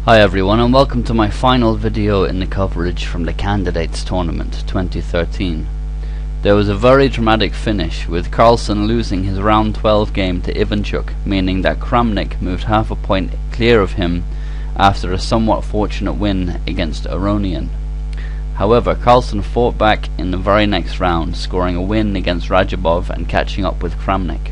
Hi everyone, and welcome to my final video in the coverage from the Candidates Tournament 2013. There was a very dramatic finish, with Carlsen losing his round 12 game to Ivanchuk, meaning that Kramnik moved half a point clear of him after a somewhat fortunate win against Aronian. However, Carlsen fought back in the very next round, scoring a win against Radjabov and catching up with Kramnik.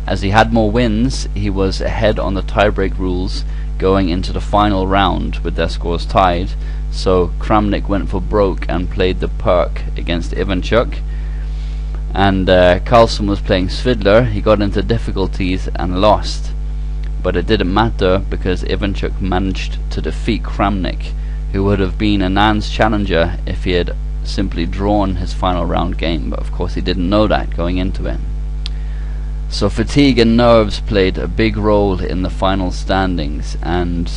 As he had more wins, he was ahead on the tiebreak rules going into the final round with their scores tied, so Kramnik went for broke and played the perk against Ivanchuk, and Carlsen was playing Svidler. He got into difficulties and lost, but it didn't matter because Ivanchuk managed to defeat Kramnik, who would have been Anand's challenger if he had simply drawn his final round game, but of course he didn't know that going into it. So fatigue and nerves played a big role in the final standings, and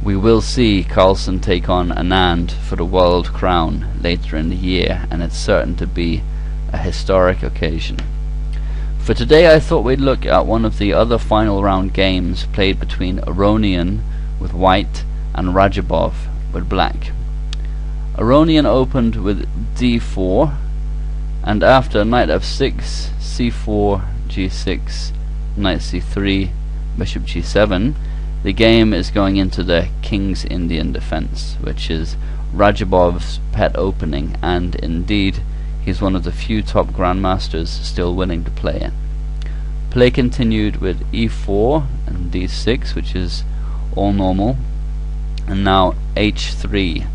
we will see Carlsen take on Anand for the world crown later in the year, and it's certain to be a historic occasion. For today I thought we'd look at one of the other final round games played between Aronian with white and Radjabov with black. Aronian opened with d4, and after knight f6, c4, g6, knight c3, bishop g7, the game is going into the King's Indian defense, which is Radjabov's pet opening, and indeed he's one of the few top grandmasters still willing to play it. Play continued with e4 and d6, which is all normal, and now h3,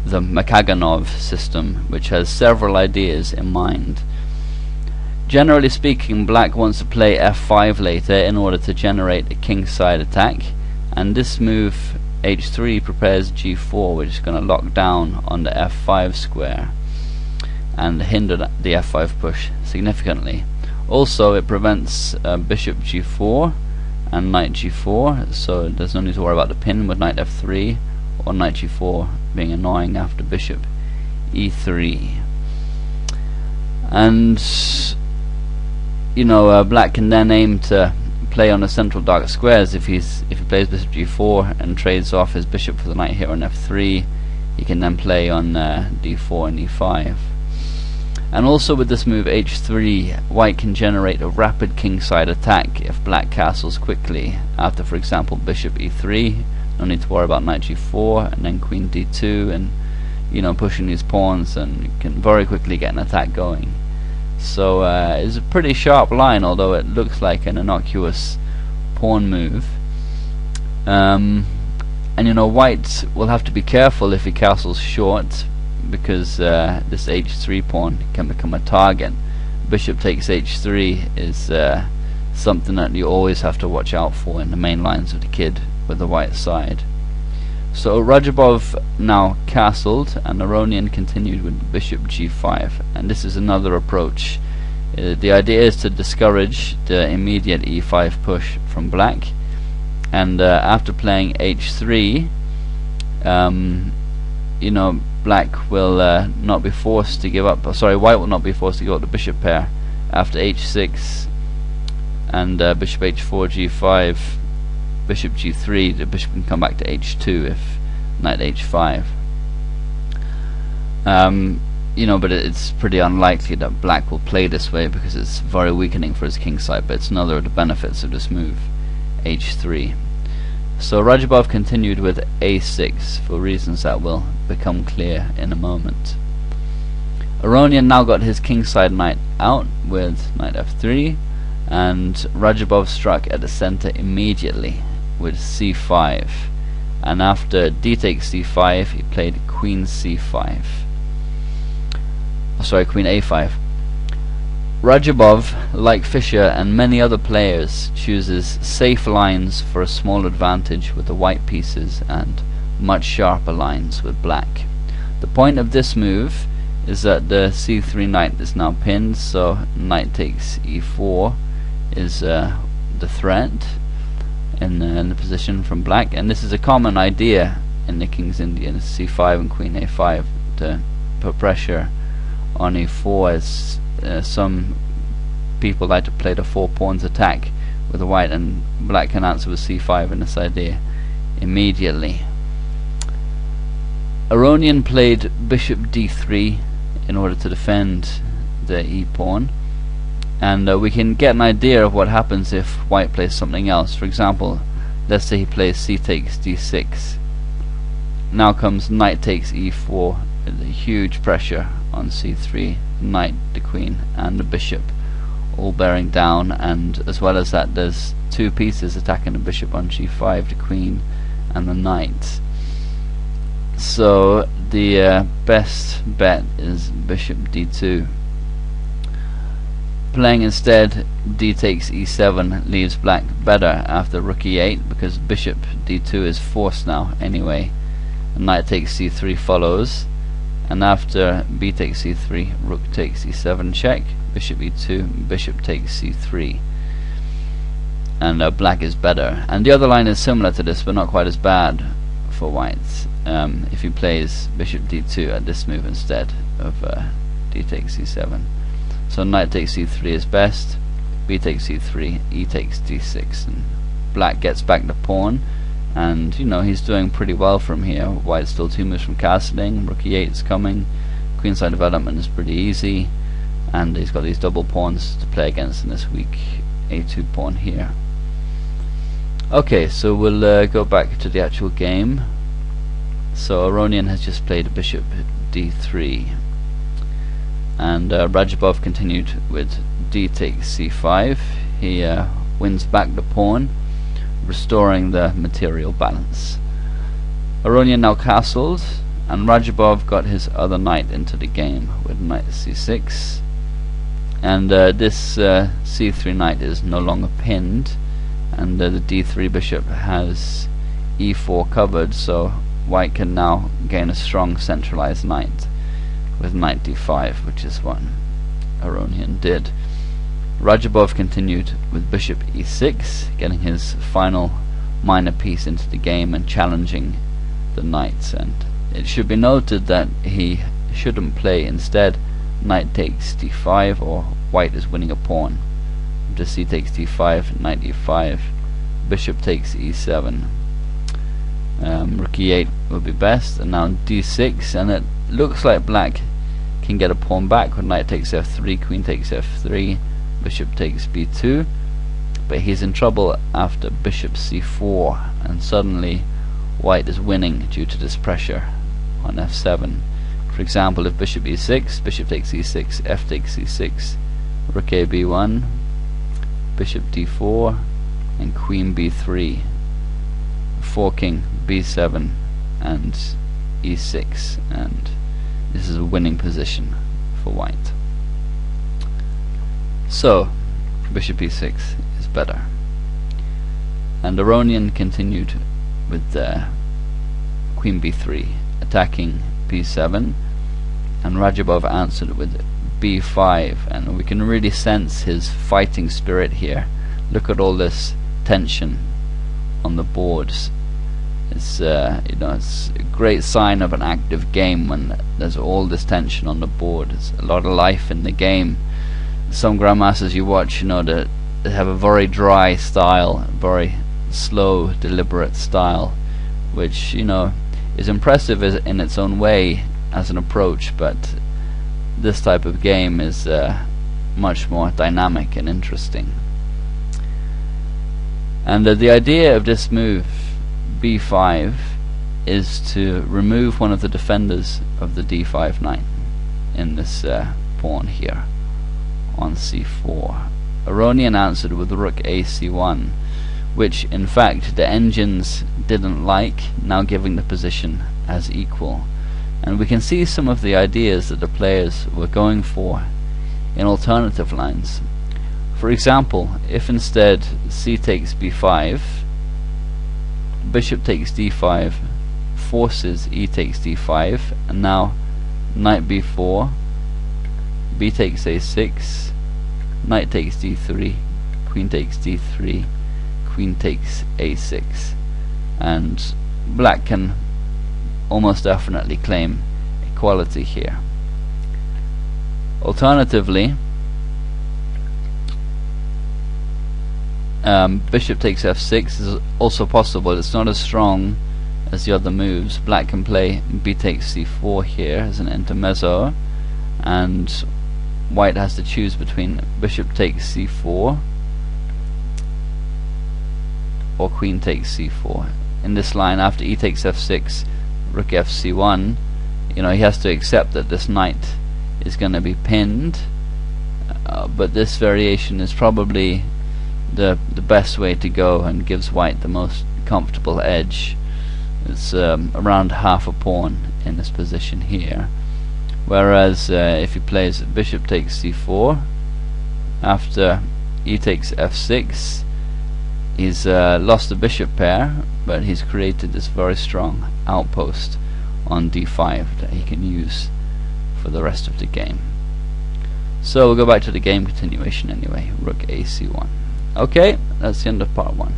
the Makaganov system, which has several ideas in mind. Generally speaking, black wants to play f5 later in order to generate a kingside attack, and this move h3 prepares g4, which is going to lock down on the f5 square and hinder the f5 push significantly. Also, it prevents bishop g4 and knight g4, so there's no need to worry about the pin with knight f3 or knight g4 being annoying after bishop e3. And black can then aim to play on the central dark squares. If he plays bishop g4 and trades off his bishop for the knight here on f3, he can then play on d4 and e5. And also with this move h3, white can generate a rapid kingside attack if black castles quickly after, for example, bishop e3. No need to worry about knight g4 and then queen d2 and pushing these pawns, and you can very quickly get an attack going. So it's a pretty sharp line, although it looks like an innocuous pawn move. And white will have to be careful if he castles short, because this h3 pawn can become a target. Bishop takes h3 is something that you always have to watch out for in the main lines of the kid with the white side. So Radjabov now castled, and Aronian continued with bishop g5, and this is another approach. The idea is to discourage the immediate e5 push from black, and after playing h3, black will not be forced to give up. White will not be forced to give up the bishop pair after h6 and bishop h4, g5. Bishop g3, the bishop can come back to h2 if knight h5. But it's pretty unlikely that black will play this way because it's very weakening for his kingside, but it's another of the benefits of this move, h3. So Radjabov continued with a6 for reasons that will become clear in a moment. Aronian now got his kingside knight out with knight f3, and Radjabov struck at the center immediately with c5, and after d takes c5 he played queen c5. Queen a5. Radjabov, like Fischer and many other players, chooses safe lines for a small advantage with the white pieces and much sharper lines with black. The point of this move is that the c3 knight is now pinned, so knight takes e4 is the threat in the position from black, and this is a common idea in the King's Indian, c5 and queen a5 to put pressure on e4, as some people like to play the 4 pawns attack with the white, and black can answer with c5 in this idea immediately. Aronian played bishop d3 in order to defend the e-pawn, and we can get an idea of what happens if white plays something else. For example, let's say he plays c takes d6. Now comes knight takes e4 with a huge pressure on c3, knight, the queen and the bishop all bearing down, and as well as that there's two pieces attacking the bishop on g5, the queen and the knight. So the best bet is bishop d2. Playing instead d takes e7 leaves black better after rook e8, because bishop d2 is forced now anyway. Knight takes c3 follows, and after b takes c3, rook takes e7 check, bishop e2, bishop takes c3, and black is better. And the other line is similar to this, but not quite as bad for white. If he plays bishop d2 at this move instead of d takes c7. So knight takes c3 is best, b takes c3, e takes d6, and black gets back the pawn. And you know, he's doing pretty well from here. White's still 2 moves from castling, rook e8 is coming, queenside development is pretty easy, and he's got these double pawns to play against in this weak a2 pawn here. Okay, so we'll go back to the actual game. So Aronian has just played bishop d3, and Radjabov continued with d takes c5. He wins back the pawn, restoring the material balance. Aronian now castled, and Radjabov got his other knight into the game with knight c6, and this c3 knight is no longer pinned, and the d3 bishop has e4 covered, so white can now gain a strong centralized knight with knight d5, which is what Aronian did. Radjabov continued with bishop e6, getting his final minor piece into the game and challenging the knights. And it should be noted that he shouldn't play instead knight takes d5, or white is winning a pawn. Just c takes d5, knight e5, bishop takes e7, rook e8 would be best, and now d6, and it looks like black can get a pawn back with knight takes f3, queen takes f3, bishop takes b2, but he's in trouble after bishop c4, and suddenly white is winning due to this pressure on f7. For example, if bishop e6, bishop takes e6, f takes c6, rook a b1, bishop d4, and queen b3, forking b7 and e6, and this is a winning position for white. So bishop e6 is better, and Aronian continued with queen b3 attacking b7, and Radjabov answered with b5, and we can really sense his fighting spirit here. Look at all this tension on the boards. It's you know, it's a great sign of an active game when there's all this tension on the board. There's a lot of life in the game. Some grandmasters you watch, you know, they have a very dry style, very slow, deliberate style, which, you know, is impressive in its own way as an approach, but this type of game is much more dynamic and interesting. And the idea of this move, b5, is to remove one of the defenders of the d5 knight in this pawn here on c4. Aronian answered with rook ac1, which in fact the engines didn't like, now giving the position as equal. And we can see some of the ideas that the players were going for in alternative lines. For example, if instead c takes b5, bishop takes d5 forces e takes d5, and now knight b4, b takes a6, knight takes d3, queen takes d3, queen takes a6, and black can almost definitely claim equality here. Alternatively, bishop takes f6 is also possible. It's not as strong as the other moves. Black can play b takes c4 here as an intermezzo, and white has to choose between bishop takes c4 or queen takes c4. In this line, after e takes f6, rook fc1, he has to accept that this knight is going to be pinned, but this variation is probably the best way to go and gives white the most comfortable edge. It's around half a pawn in this position here. Whereas if he plays bishop takes c4 after e takes f6, he's lost the bishop pair, but he's created this very strong outpost on d5 that he can use for the rest of the game. So we'll go back to the game continuation anyway. Rook ac1. Okay, that's the end of part 1.